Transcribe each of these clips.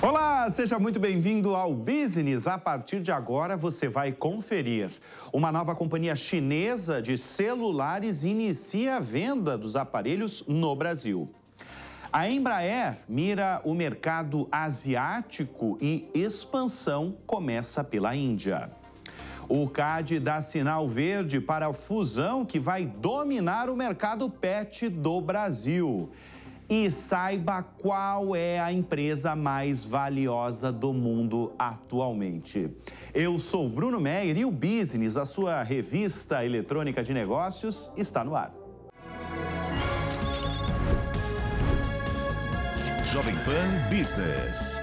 Olá, seja muito bem-vindo ao Business. A partir de agora você vai conferir. Uma nova companhia chinesa de celulares inicia a venda dos aparelhos no Brasil. A Embraer mira o mercado asiático e expansão começa pela Índia. O CAD dá sinal verde para a fusão que vai dominar o mercado pet do Brasil. E saiba qual é a empresa mais valiosa do mundo atualmente. Eu sou Bruno Meyer e o Business, a sua revista eletrônica de negócios, está no ar. Jovem Pan Business.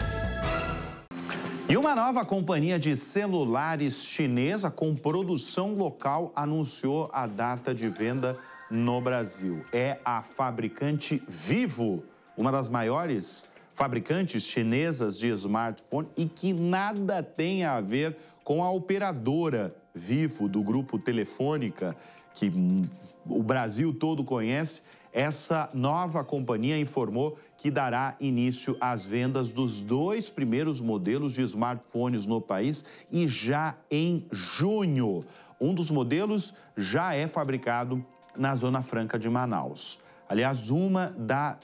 E uma nova companhia de celulares chinesa com produção local anunciou a data de venda no Brasil. É a fabricante Vivo, uma das maiores fabricantes chinesas de smartphone e que nada tem a ver com a operadora Vivo do grupo Telefônica, que o Brasil todo conhece. Essa nova companhia informou que dará início às vendas dos 2 primeiros modelos de smartphones no país e já em junho. Um dos modelos já é fabricado na Zona Franca de Manaus. Aliás, uma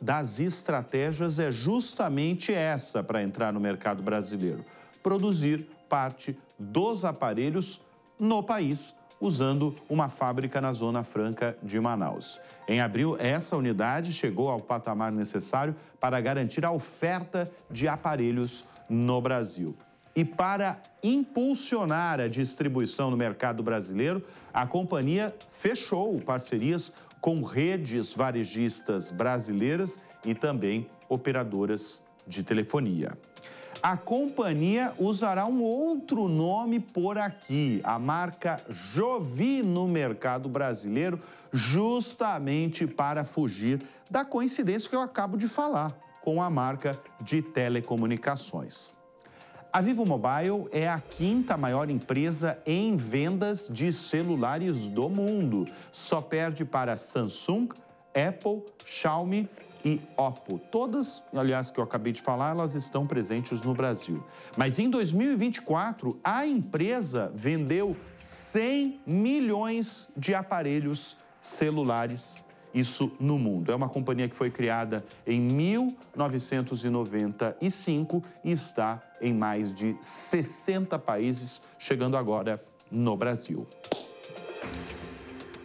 das estratégias é justamente essa para entrar no mercado brasileiro: produzir parte dos aparelhos no país, usando uma fábrica na Zona Franca de Manaus. Em abril, essa unidade chegou ao patamar necessário para garantir a oferta de aparelhos no Brasil. E para impulsionar a distribuição no mercado brasileiro, a companhia fechou parcerias com redes varejistas brasileiras e também operadoras de telefonia. A companhia usará um outro nome por aqui, a marca Jovi no mercado brasileiro, justamente para fugir da coincidência que eu acabo de falar com a marca de telecomunicações. A Vivo Mobile é a 5ª maior empresa em vendas de celulares do mundo. Só perde para Samsung, Apple, Xiaomi e Oppo. Todas, aliás, que eu acabei de falar, elas estão presentes no Brasil. Mas em 2024, a empresa vendeu 100 milhões de aparelhos celulares, isso no mundo. É uma companhia que foi criada em 1995 e está em mais de 60 países, chegando agora no Brasil.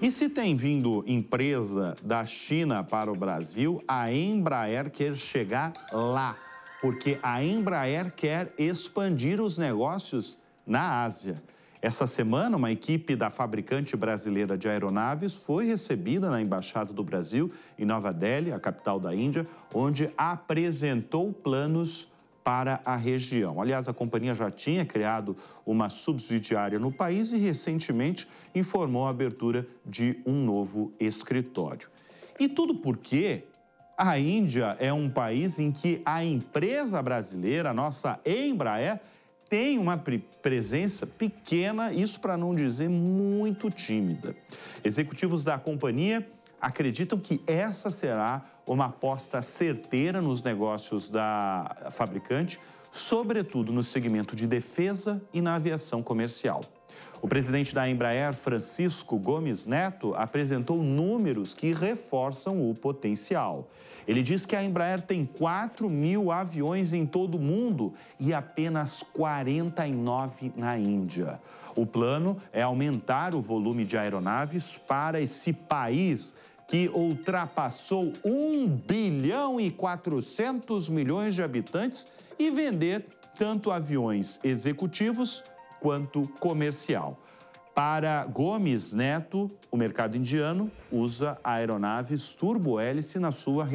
E se tem vindo empresa da China para o Brasil, a Embraer quer chegar lá, porque a Embraer quer expandir os negócios na Ásia. Essa semana, uma equipe da fabricante brasileira de aeronaves foi recebida na Embaixada do Brasil, em Nova Delhi, a capital da Índia, onde apresentou planos para a região. Aliás, a companhia já tinha criado uma subsidiária no país e recentemente informou a abertura de um novo escritório. E tudo porque a Índia é um país em que a empresa brasileira, a nossa Embraer, tem uma presença pequena, isso para não dizer muito tímida. Executivos da companhia acreditam que essa será uma aposta certeira nos negócios da fabricante, sobretudo no segmento de defesa e na aviação comercial. O presidente da Embraer, Francisco Gomes Neto, apresentou números que reforçam o potencial. Ele diz que a Embraer tem 4.000 aviões em todo o mundo e apenas 49 na Índia. O plano é aumentar o volume de aeronaves para esse país que ultrapassou 1,4 bilhão de habitantes e vender tanto aviões executivos quanto comercial. Para Gomes Neto, o mercado indiano usa aeronaves turbohélice na sua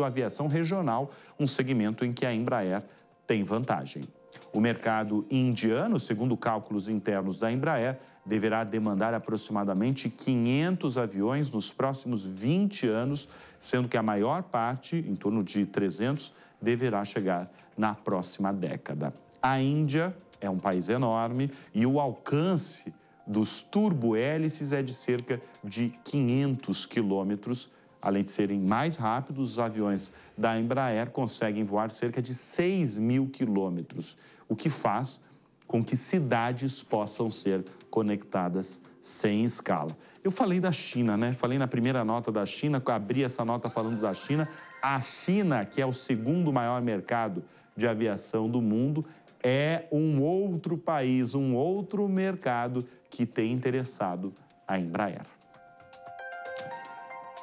aviação regional, um segmento em que a Embraer tem vantagem. O mercado indiano, segundo cálculos internos da Embraer, deverá demandar aproximadamente 500 aviões nos próximos 20 anos, sendo que a maior parte, em torno de 300, deverá chegar na próxima década. A Índia é um país enorme e o alcance dos turbohélices é de cerca de 500 quilômetros, Além de serem mais rápidos, os aviões da Embraer conseguem voar cerca de 6.000 quilômetros, o que faz com que cidades possam ser conectadas sem escala. Eu falei da China, né? Falei na primeira nota da China, abri essa nota falando da China. A China, que é o segundo maior mercado de aviação do mundo, é um outro país, um outro mercado que tem interessado a Embraer.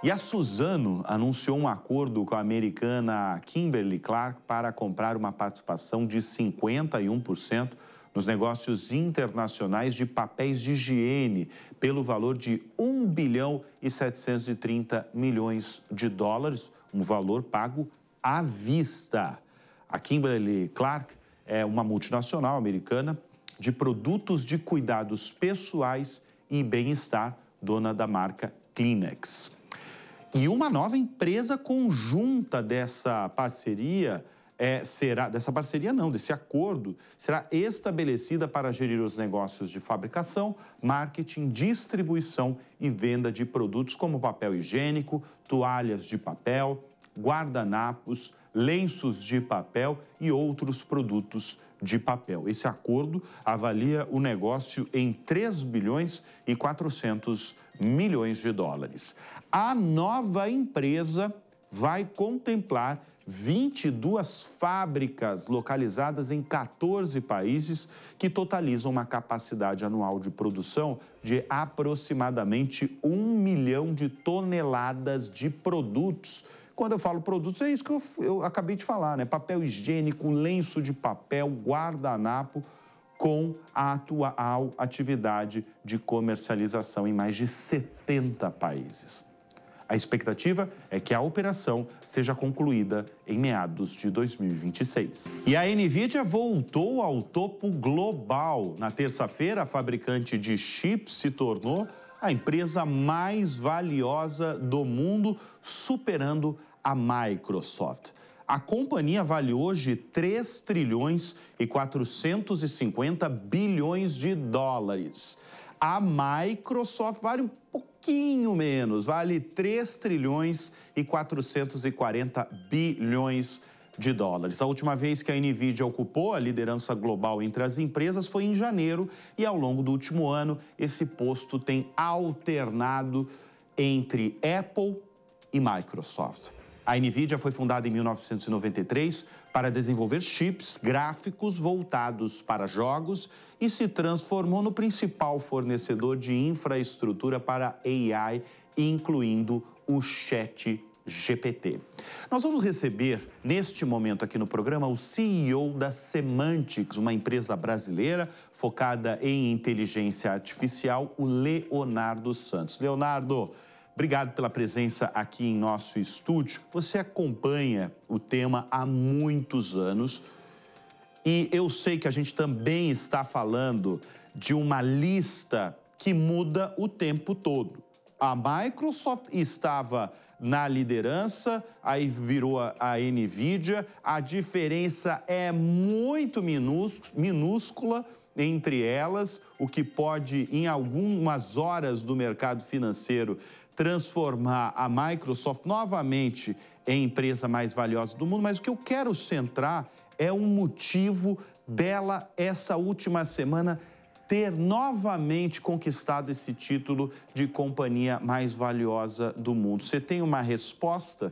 E a Suzano anunciou um acordo com a americana Kimberly-Clark para comprar uma participação de 51% nos negócios internacionais de papéis de higiene, pelo valor de 1 bilhão e 730 milhões de dólares, um valor pago à vista. A Kimberly-Clark é uma multinacional americana de produtos de cuidados pessoais e bem-estar, dona da marca Kleenex. E uma nova empresa conjunta dessa parceria desse acordo, será estabelecida para gerir os negócios de fabricação, marketing, distribuição e venda de produtos como papel higiênico, toalhas de papel, guardanapos, lenços de papel e outros produtos de papel. Esse acordo avalia o negócio em 3 bilhões e 400 milhões de dólares. A nova empresa vai contemplar 22 fábricas localizadas em 14 países que totalizam uma capacidade anual de produção de aproximadamente 1 milhão de toneladas de produtos. Quando eu falo produtos, é isso que eu acabei de falar, né? Papel higiênico, lenço de papel, guardanapo, com a atual atividade de comercialização em mais de 70 países. A expectativa é que a operação seja concluída em meados de 2026. E a NVIDIA voltou ao topo global. Na terça-feira, a fabricante de chips se tornou a empresa mais valiosa do mundo, superando a Microsoft. A companhia vale hoje 3 trilhões e 450 bilhões de dólares. A Microsoft vale um pouquinho menos, vale 3 trilhões e 440 bilhões de dólares. A última vez que a NVIDIA ocupou a liderança global entre as empresas foi em janeiro e ao longo do último ano esse posto tem alternado entre Apple e Microsoft. A NVIDIA foi fundada em 1993 para desenvolver chips gráficos voltados para jogos e se transformou no principal fornecedor de infraestrutura para AI, incluindo o ChatGPT. Nós vamos receber, neste momento aqui no programa, o CEO da Semantics, uma empresa brasileira focada em inteligência artificial, o Leonardo Santos. Leonardo, obrigado pela presença aqui em nosso estúdio. Você acompanha o tema há muitos anos e eu sei que a gente também está falando de uma lista que muda o tempo todo. A Microsoft estava na liderança, aí virou a NVIDIA. A diferença é muito minúscula entre elas, o que pode, em algumas horas do mercado financeiro, transformar a Microsoft novamente em empresa mais valiosa do mundo. Mas o que eu quero centrar é um motivo dela, essa última semana, ter novamente conquistado esse título de companhia mais valiosa do mundo. Você tem uma resposta?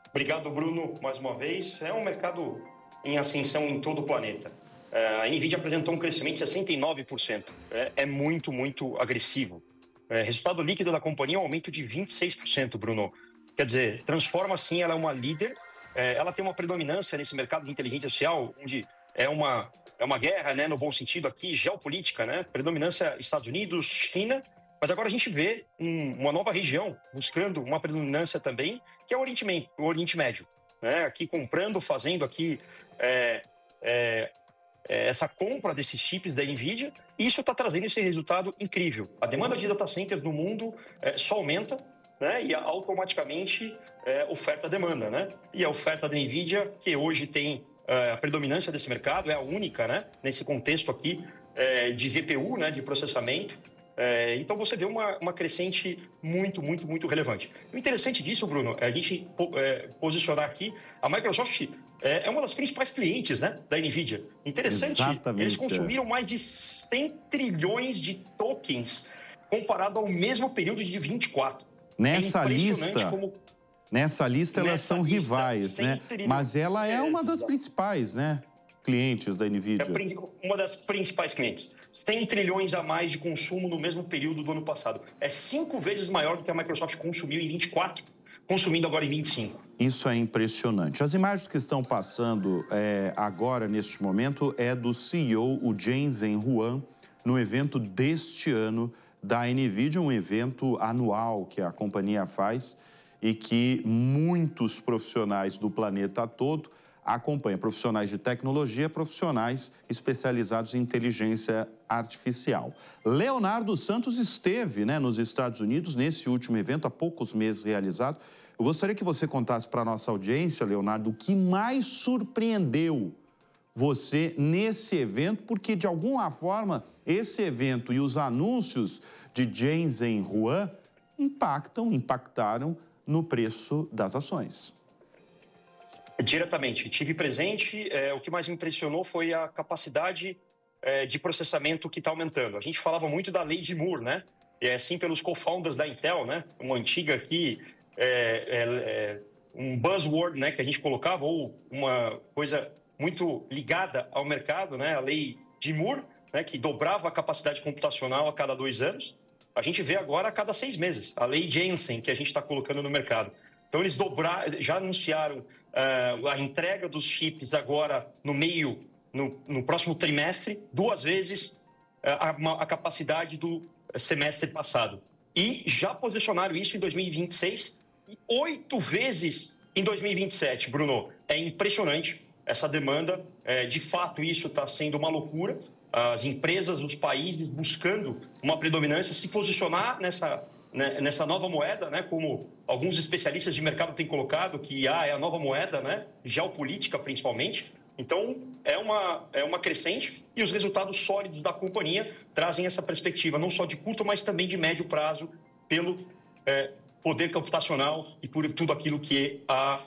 Obrigado, Bruno, mais uma vez. É um mercado em ascensão em todo o planeta. A NVIDIA apresentou um crescimento de 69%. É muito, muito agressivo. Resultado líquido da companhia é um aumento de 26%, Bruno. Quer dizer, transforma assim, ela é uma líder, ela tem uma predominância nesse mercado de inteligência artificial, onde é uma guerra, né, no bom sentido aqui, geopolítica, né? Predominância Estados Unidos, China, mas agora a gente vê uma nova região buscando uma predominância também, que é o Oriente Médio, né? Aqui comprando, fazendo aqui essa compra desses chips da NVIDIA, e isso está trazendo esse resultado incrível. A demanda de data centers no mundo só aumenta, né? E automaticamente oferta-demanda, né? E a oferta da NVIDIA, que hoje tem a predominância desse mercado, é a única, né? Nesse contexto aqui de GPU, né? De processamento, Então você vê uma crescente muito relevante. O interessante disso, Bruno, é a gente posicionar aqui, a Microsoft é uma das principais clientes, né, da NVIDIA. Interessante, exatamente, eles consumiram mais de 100 trilhões de tokens comparado ao mesmo período de 24. Nessa lista elas são rivais, né? Mas ela é uma das principais, né, clientes da NVIDIA. É uma das principais clientes. 100 trilhões a mais de consumo no mesmo período do ano passado. É 5 vezes maior do que a Microsoft consumiu em 24, consumindo agora em 25. Isso é impressionante. As imagens que estão passando agora, neste momento, é do CEO, o Jensen Huang, no evento deste ano da NVIDIA, um evento anual que a companhia faz e que muitos profissionais do planeta todo acompanham, profissionais de tecnologia, profissionais especializados em inteligência artificial. Leonardo Santos esteve, né, nos Estados Unidos nesse último evento, há poucos meses realizado. Eu gostaria que você contasse para a nossa audiência, Leonardo, o que mais surpreendeu você nesse evento, porque, de alguma forma, esse evento e os anúncios de Jensen Huang impactaram no preço das ações. Diretamente. Tive presente. O que mais me impressionou foi a capacidade de processamento que está aumentando. A gente falava muito da lei de Moore, né? E é assim pelos co-founders da Intel, né? Uma antiga aqui, um buzzword, né, que a gente colocava, ou uma coisa muito ligada ao mercado, né? A lei de Moore, né, que dobrava a capacidade computacional a cada 2 anos. A gente vê agora a cada 6 meses. A lei Jensen, que a gente está colocando no mercado. Então, eles já anunciaram a entrega dos chips agora no próximo trimestre, 2 vezes a capacidade do semestre passado. E já posicionaram isso em 2026 e 8 vezes em 2027, Bruno. É impressionante essa demanda. De fato, isso está sendo uma loucura. As empresas, os países buscando uma predominância, se posicionar nessa nova moeda, né, como alguns especialistas de mercado têm colocado, que é a nova moeda, né, geopolítica principalmente. Então, é uma crescente e os resultados sólidos da companhia trazem essa perspectiva, não só de curto, mas também de médio prazo, pelo poder computacional e por tudo aquilo que a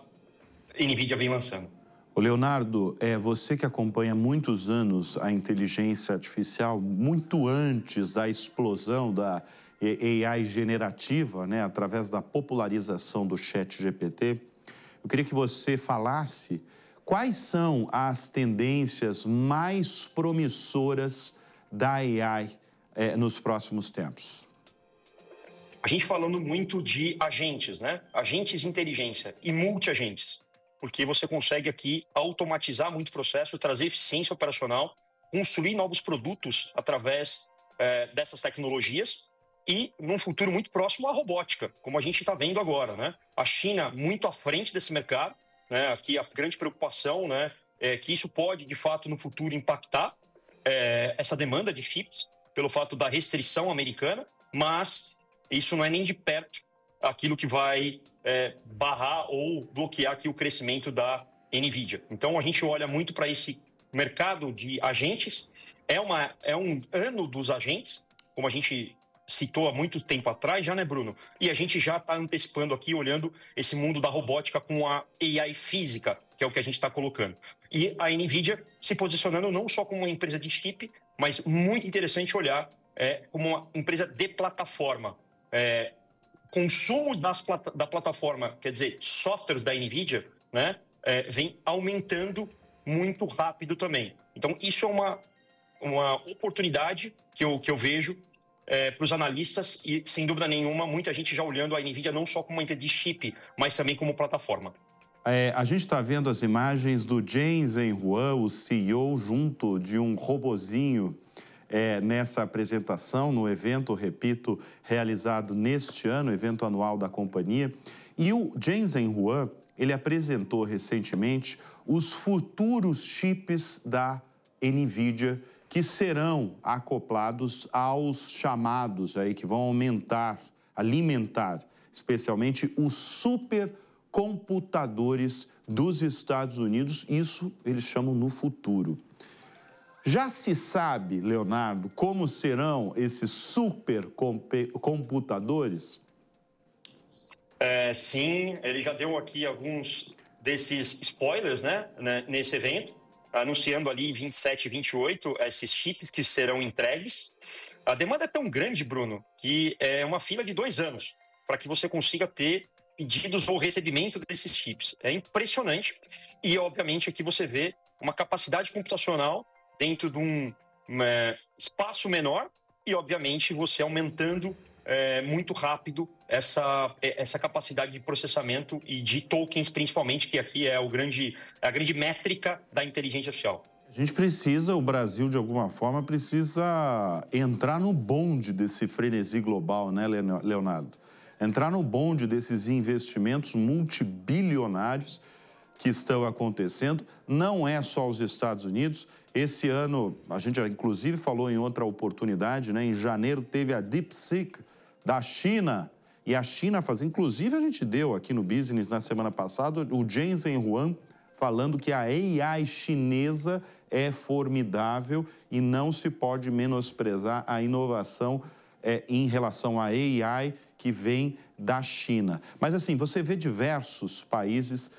NVIDIA vem lançando. Ô Leonardo, você que acompanha há muitos anos a inteligência artificial, muito antes da explosão da AI generativa, né, através da popularização do ChatGPT, eu queria que você falasse quais são as tendências mais promissoras da AI nos próximos tempos. A gente falando muito de agentes, né? Agentes de inteligência e multi-agentes, porque você consegue aqui automatizar muito o processo, trazer eficiência operacional, construir novos produtos através dessas tecnologias. E, num futuro muito próximo, a robótica, como a gente está vendo agora, né? A China muito à frente desse mercado, né? Aqui a grande preocupação, né, é que isso pode, de fato, no futuro impactar essa demanda de chips, pelo fato da restrição americana, mas isso não é nem de perto aquilo que vai barrar ou bloquear aqui o crescimento da NVIDIA. Então, a gente olha muito para esse mercado de agentes. É um ano dos agentes, como a gente citou há muito tempo atrás já, né, Bruno? E a gente já está antecipando aqui, olhando esse mundo da robótica com a AI física, que é o que a gente está colocando. E a NVIDIA se posicionando não só como uma empresa de chip, mas muito interessante olhar como uma empresa de plataforma. Consumo da plataforma, quer dizer, softwares da NVIDIA, né, vem aumentando muito rápido também. Então, isso é uma oportunidade que eu vejo para os analistas e, sem dúvida nenhuma, muita gente já olhando a NVIDIA não só como uma empresa de chip, mas também como plataforma. A gente está vendo as imagens do Jensen Huang, o CEO, junto de um robozinho nessa apresentação, no evento, repito, realizado neste ano, evento anual da companhia. E o Jensen Huang, ele apresentou recentemente os futuros chips da NVIDIA, que serão acoplados aos chamados aí, que vão alimentar, especialmente os supercomputadores dos Estados Unidos. Isso eles chamam no futuro. Já se sabe, Leonardo, como serão esses supercomputadores? Sim, ele já deu aqui alguns desses spoilers, né, nesse evento, anunciando ali 27 e 28 esses chips que serão entregues. A demanda é tão grande, Bruno, que é uma fila de 2 anos para que você consiga ter pedidos ou recebimento desses chips. É impressionante e, obviamente, aqui você vê uma capacidade computacional dentro de um espaço menor e, obviamente, você aumentando muito rápido essa capacidade de processamento e de tokens, principalmente, que aqui é a grande métrica da inteligência artificial. A gente precisa, o Brasil, de alguma forma, precisa entrar no bonde desse frenesi global, né, Leonardo? Entrar no bonde desses investimentos multibilionários que estão acontecendo. Não é só os Estados Unidos. Esse ano, a gente já inclusive falou em outra oportunidade, né? Em janeiro teve a DeepSeek da China. E a China inclusive a gente deu aqui no Business na semana passada, o Jensen Huang falando que a AI chinesa é formidável e não se pode menosprezar a inovação em relação à AI que vem da China. Mas assim, você vê diversos países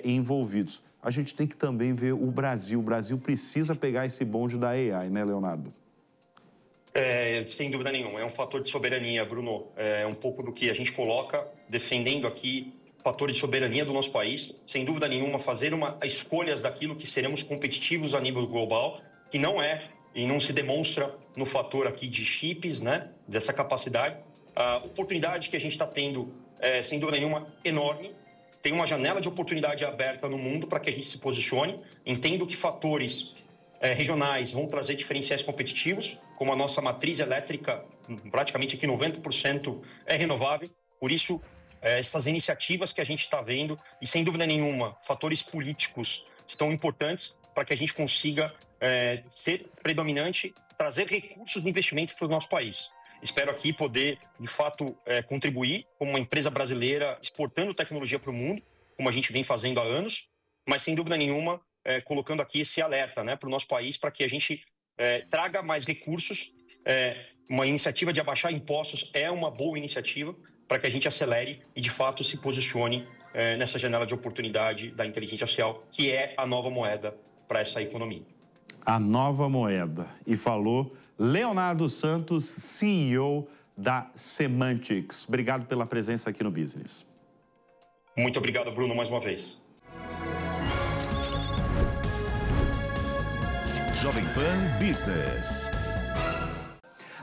envolvidos. A gente tem que também ver o Brasil. O Brasil precisa pegar esse bonde da AI, né, Leonardo? Sem dúvida nenhuma. É um fator de soberania, Bruno. É um pouco do que a gente coloca, defendendo aqui fatores de soberania do nosso país. Sem dúvida nenhuma, fazer escolhas daquilo que seremos competitivos a nível global, que não é e não se demonstra no fator aqui de chips, né, dessa capacidade. A oportunidade que a gente está tendo é, sem dúvida nenhuma, enorme. Tem uma janela de oportunidade aberta no mundo para que a gente se posicione. Entendo que fatores regionais vão trazer diferenciais competitivos, como a nossa matriz elétrica, praticamente aqui 90% é renovável. Por isso, essas iniciativas que a gente está vendo, e sem dúvida nenhuma, fatores políticos são importantes para que a gente consiga ser predominante, trazer recursos de investimento para o nosso país. Espero aqui poder, de fato, contribuir como uma empresa brasileira exportando tecnologia para o mundo, como a gente vem fazendo há anos, mas sem dúvida nenhuma, colocando aqui esse alerta, né, para o nosso país, para que a gente traga mais recursos. Uma iniciativa de abaixar impostos é uma boa iniciativa para que a gente acelere e, de fato, se posicione nessa janela de oportunidade da inteligência artificial, que é a nova moeda para essa economia. A nova moeda. E falou Leonardo Santos, CEO da Semantics. Obrigado pela presença aqui no Business. Muito obrigado, Bruno, mais uma vez. Jovem Pan Business.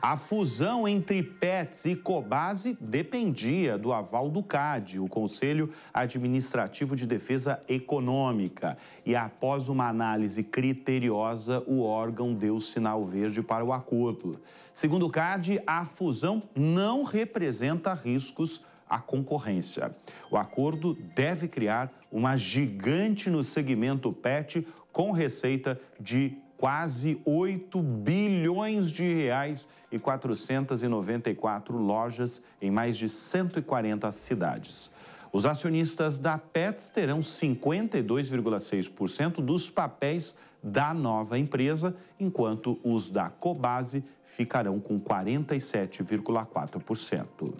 A fusão entre Petz e Cobasi dependia do aval do CAD, o Conselho Administrativo de Defesa Econômica. E após uma análise criteriosa, o órgão deu sinal verde para o acordo. Segundo o CAD, a fusão não representa riscos à concorrência. O acordo deve criar uma gigante no segmento PET com receita de quase 8 bilhões de reais e 494 lojas em mais de 140 cidades. Os acionistas da Petz terão 52,6% dos papéis da nova empresa, enquanto os da Cobasi ficarão com 47,4%.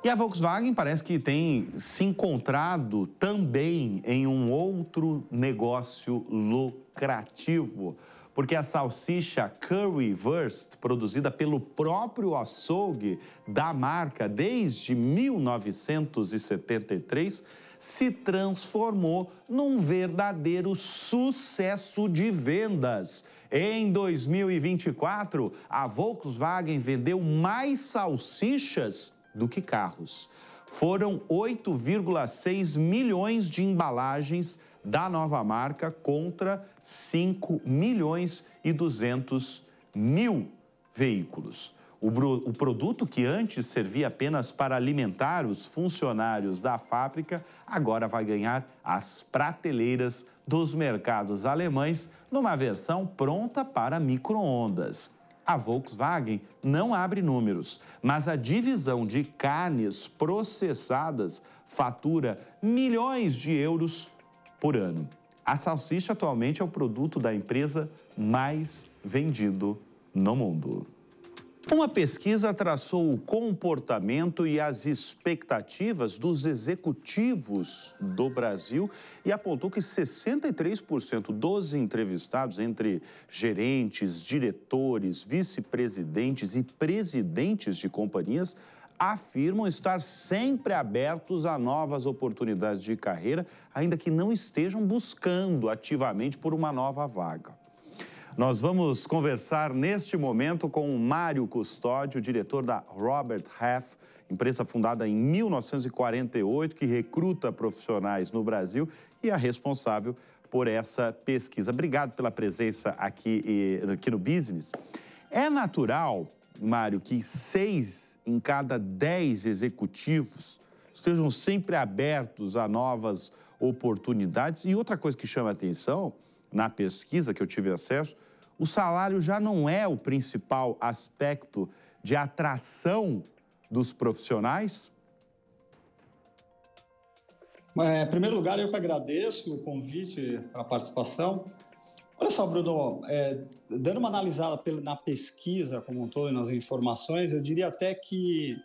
E a Volkswagen parece que tem se encontrado também em um outro negócio lucrativo, porque a salsicha Currywurst, produzida pelo próprio açougue da marca desde 1973, se transformou num verdadeiro sucesso de vendas. Em 2024, a Volkswagen vendeu mais salsichas do que carros. Foram 8,6 milhões de embalagens da nova marca contra 5 milhões e 200 mil veículos. O produto, que antes servia apenas para alimentar os funcionários da fábrica, agora vai ganhar as prateleiras dos mercados alemães numa versão pronta para micro-ondas. A Volkswagen não abre números, mas a divisão de carnes processadas fatura milhões de euros por ano. A salsicha atualmente é o produto da empresa mais vendido no mundo. Uma pesquisa traçou o comportamento e as expectativas dos executivos do Brasil e apontou que 63% dos entrevistados, entre gerentes, diretores, vice-presidentes e presidentes de companhias, afirmam estar sempre abertos a novas oportunidades de carreira, ainda que não estejam buscando ativamente por uma nova vaga. Nós vamos conversar neste momento com o Mário Custódio, diretor da Robert Half, empresa fundada em 1948, que recruta profissionais no Brasil e é responsável por essa pesquisa. Obrigado pela presença aqui no Business. É natural, Mário, que 6 em cada 10 executivos estejam sempre abertos a novas oportunidades. E outra coisa que chama a atenção na pesquisa que eu tive acesso, o salário já não é o principal aspecto de atração dos profissionais? Em primeiro lugar, eu que agradeço o convite para a participação. Olha só, Bruno, dando uma analisada na pesquisa como um todo e nas informações, eu diria até que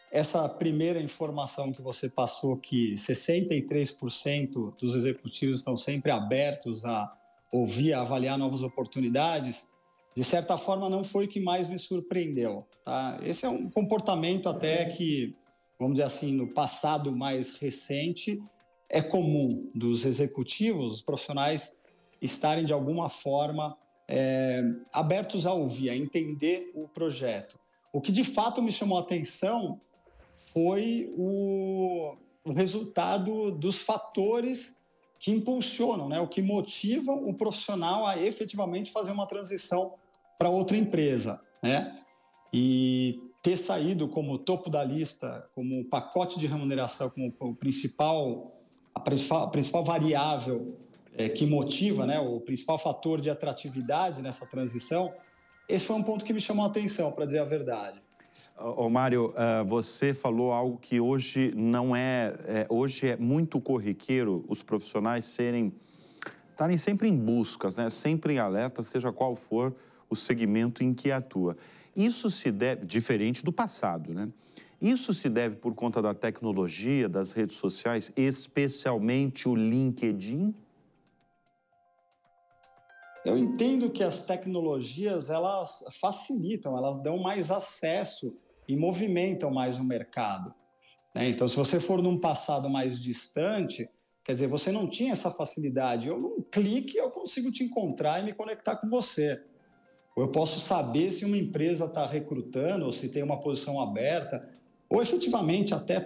essa primeira informação que você passou, que 63% dos executivos estão sempre abertos a ouvir, a avaliar novas oportunidades, de certa forma não foi o que mais me surpreendeu. Tá? Esse é um comportamento até que, vamos dizer assim, no passado mais recente, é comum dos executivos, os profissionais estarem de alguma forma abertos a ouvir, a entender o projeto. O que de fato me chamou a atenção foi o resultado dos fatores que impulsionam, né, o que motivam o profissional a efetivamente fazer uma transição para outra empresa, né? E ter saído como topo da lista, como pacote de remuneração, como a principal variável que motiva, né, o principal fator de atratividade nessa transição, esse foi um ponto que me chamou a atenção, para dizer a verdade. Mário, você falou algo que hoje não hoje é muito corriqueiro os profissionais estarem sempre em buscas, né? Sempre em alerta, seja qual for o segmento em que atua. Isso se deve, diferente do passado, né? Isso se deve por conta da tecnologia, das redes sociais, especialmente o LinkedIn? Eu entendo que as tecnologias, elas facilitam, elas dão mais acesso e movimentam mais o mercado, né? Então, se você for num passado mais distante, quer dizer, você não tinha essa facilidade. Eu, num clique, eu consigo te encontrar e me conectar com você. Ou eu posso saber se uma empresa está recrutando ou se tem uma posição aberta, ou efetivamente até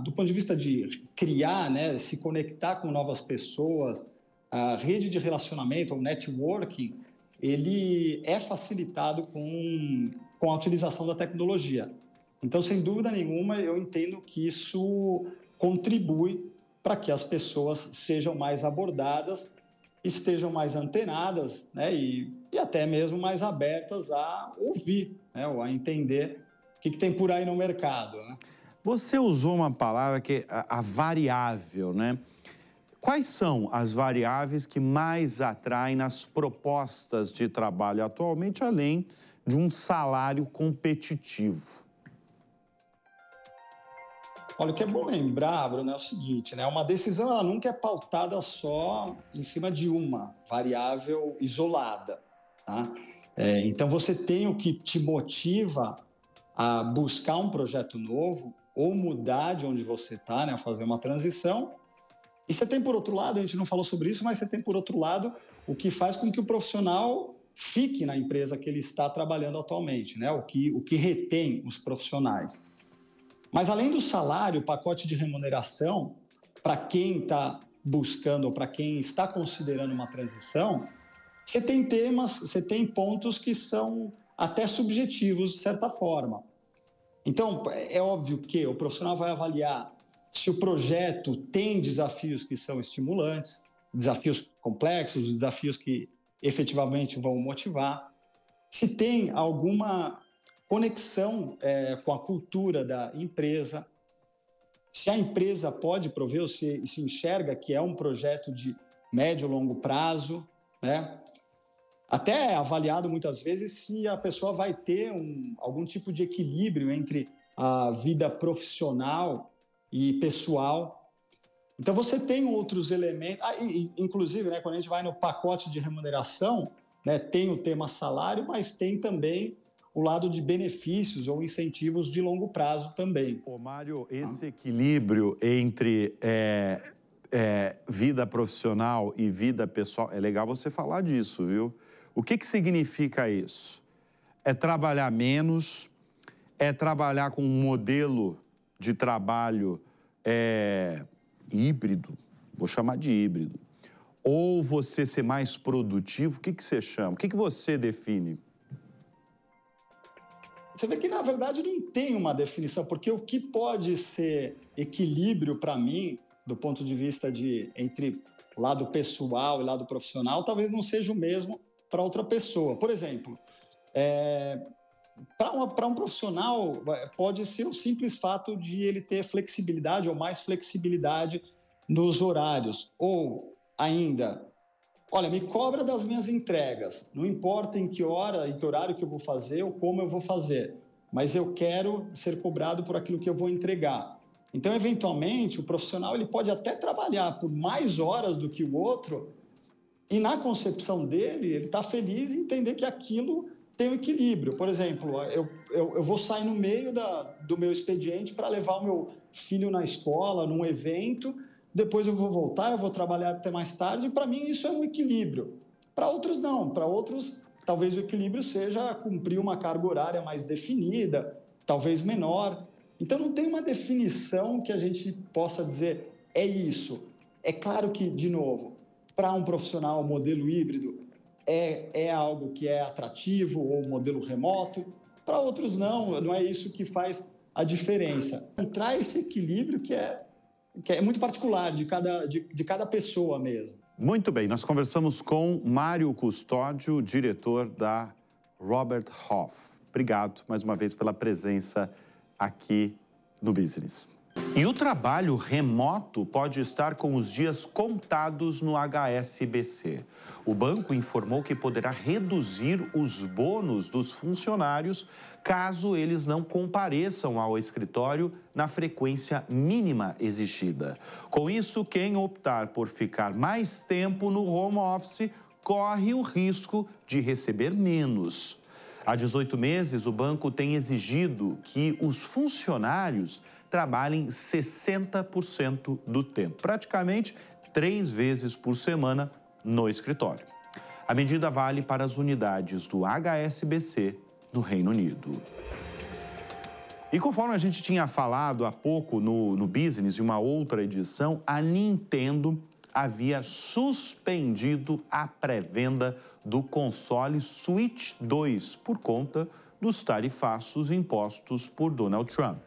do ponto de vista de criar, né, se conectar com novas pessoas. A rede de relacionamento, o networking, ele é facilitado com a utilização da tecnologia. Então, sem dúvida nenhuma, eu entendo que isso contribui para que as pessoas sejam mais abordadas, estejam mais antenadas, né, e até mesmo mais abertas a ouvir, né, ou a entender o que tem por aí no mercado, né? Você usou uma palavra que é a variável, né? Quais são as variáveis que mais atraem nas propostas de trabalho atualmente, além de um salário competitivo? Olha, o que é bom lembrar, Bruno, é o seguinte, né? Uma decisão ela nunca é pautada só em cima de uma variável isolada, tá? Então, você tem o que te motiva a buscar um projeto novo ou mudar de onde você está, né? A fazer uma transição. E você tem, por outro lado, a gente não falou sobre isso, mas você tem, por outro lado, o que faz com que o profissional fique na empresa que ele está trabalhando atualmente, né? O que retém os profissionais. Mas, além do salário, o pacote de remuneração, para quem está buscando ou para quem está considerando uma transição, você tem você tem pontos que são até subjetivos, de certa forma. Então, é óbvio que o profissional vai avaliar se o projeto tem desafios que são estimulantes, desafios complexos, desafios que efetivamente vão motivar, se tem alguma conexão com a cultura da empresa, se a empresa pode prover ou se enxerga que é um projeto de médio e longo prazo, né? Até é avaliado muitas vezes se a pessoa vai ter algum tipo de equilíbrio entre a vida profissional e pessoal. Então você tem outros elementos, inclusive, né, quando a gente vai no pacote de remuneração, né, tem o tema salário, mas tem também o lado de benefícios ou incentivos de longo prazo também. Ô, Mário, esse equilíbrio entre vida profissional e vida pessoal, é legal você falar disso, viu? O que significa isso? É trabalhar menos, é trabalhar com um modelo de trabalho híbrido, vou chamar de híbrido, ou você ser mais produtivo, o que você chama? O que você define? Você vê que, na verdade, não tem uma definição, porque o que pode ser equilíbrio para mim, do ponto de vista entre lado pessoal e lado profissional, talvez não seja o mesmo para outra pessoa. Por exemplo, para um profissional, pode ser o simples fato de ele ter flexibilidade ou mais flexibilidade nos horários. Ou ainda, olha, me cobra das minhas entregas. Não importa em que hora, em que horário que eu vou fazer ou como eu vou fazer, mas eu quero ser cobrado por aquilo que eu vou entregar. Então, eventualmente, o profissional ele pode até trabalhar por mais horas do que o outro e, na concepção dele, ele está feliz em entender que aquilo tem um equilíbrio. Por exemplo, eu vou sair no meio do meu expediente para levar o meu filho na escola, num evento, depois eu vou voltar, eu vou trabalhar até mais tarde, e para mim isso é um equilíbrio. Para outros não, para outros talvez o equilíbrio seja cumprir uma carga horária mais definida, talvez menor. Então não tem uma definição que a gente possa dizer é isso. É claro que, de novo, para um profissional, o modelo híbrido é algo que é atrativo, ou modelo remoto. Para outros não é isso que faz a diferença. Encontrar esse equilíbrio que é muito particular de cada pessoa mesmo. Muito bem, nós conversamos com Mário Custódio, diretor da Robert Half. Obrigado mais uma vez pela presença aqui no Business. E o trabalho remoto pode estar com os dias contados no HSBC. O banco informou que poderá reduzir os bônus dos funcionários caso eles não compareçam ao escritório na frequência mínima exigida. Com isso, quem optar por ficar mais tempo no home office corre o risco de receber menos. Há 18 meses, o banco tem exigido que os funcionários trabalhem 60% do tempo, praticamente 3 vezes por semana no escritório. A medida vale para as unidades do HSBC no Reino Unido. E conforme a gente tinha falado há pouco no Business, em uma outra edição, a Nintendo havia suspendido a pré-venda do console Switch 2 por conta dos tarifaços impostos por Donald Trump.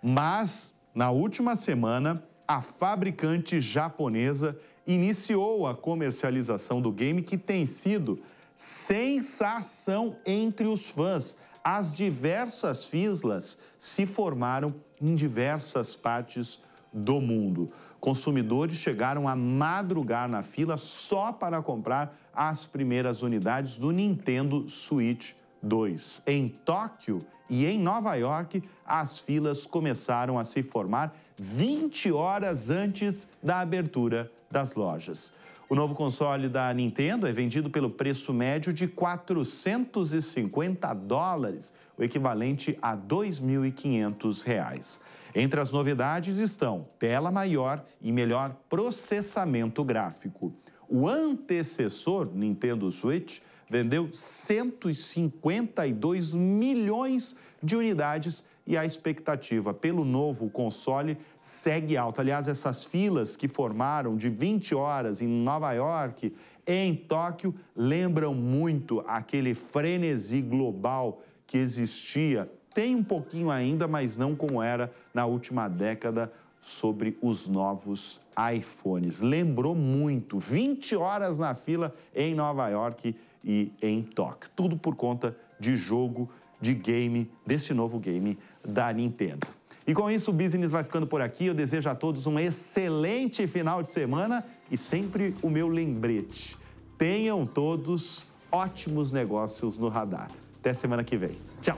Mas, na última semana, a fabricante japonesa iniciou a comercialização do game, que tem sido sensação entre os fãs. As diversas filas se formaram em diversas partes do mundo. Consumidores chegaram a madrugar na fila só para comprar as primeiras unidades do Nintendo Switch 2. Em Tóquio e em Nova York, as filas começaram a se formar 20 horas antes da abertura das lojas. O novo console da Nintendo é vendido pelo preço médio de $450, o equivalente a R$ 2.500. Entre as novidades estão tela maior e melhor processamento gráfico. O antecessor Nintendo Switch vendeu 152 milhões de unidades e a expectativa pelo novo console segue alta. Aliás, essas filas que formaram de 20 horas em Nova York, em Tóquio, lembram muito aquele frenesi global que existia. Tem um pouquinho ainda, mas não como era na última década sobre os novos iPhones. Lembrou muito, 20 horas na fila em Nova York e em Tóquio. Tudo por conta de jogo, de game, desse novo game da Nintendo. E com isso, o Business vai ficando por aqui. Eu desejo a todos um excelente final de semana e sempre o meu lembrete. Tenham todos ótimos negócios no radar. Até semana que vem. Tchau!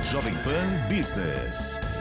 Jovem Pan Business.